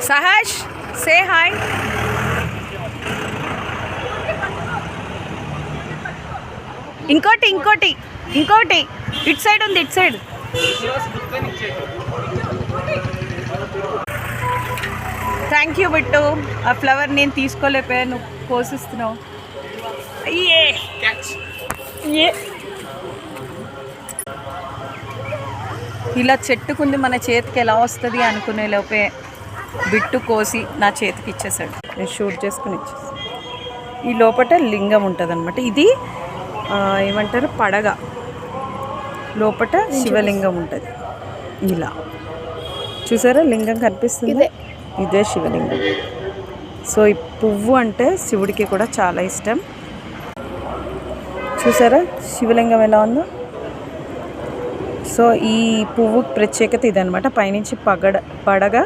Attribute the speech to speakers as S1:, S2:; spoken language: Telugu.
S1: సహష్ సే హాయ్. ఇంకోటి ఇంకోటి ఇంకోటి ఇటు సైడ్ ఉంది, ఇటు సైడ్. Thank you Bittu. ఆ ఫ్లవర్ నేను తీసుకోలేకపోయాను, నువ్వు కోసిస్తున్నావు. ఇలా చెట్టుకుంది మన చేతికి ఎలా వస్తుంది అనుకునే లోపే బిట్టు కోసి నా చేతికి ఇచ్చేసాడు. నేను షూట్ చేసుకుని ఇచ్చేసాను. ఈ లోపల లింగం ఉంటుంది అనమాట. ఇది ఏమంటారు, పడగ లోపల శివలింగం ఉంటుంది. ఇలా చూసారా, లింగం కనిపిస్తుంది, ఇదే శివలింగం. సో ఈ పువ్వు అంటే శివుడికి కూడా చాలా ఇష్టం. చూసారా శివలింగం ఎలా ఉందో. సో ఈ పువ్వు ప్రత్యేకత ఇదనమాట. పైనుంచి పడగ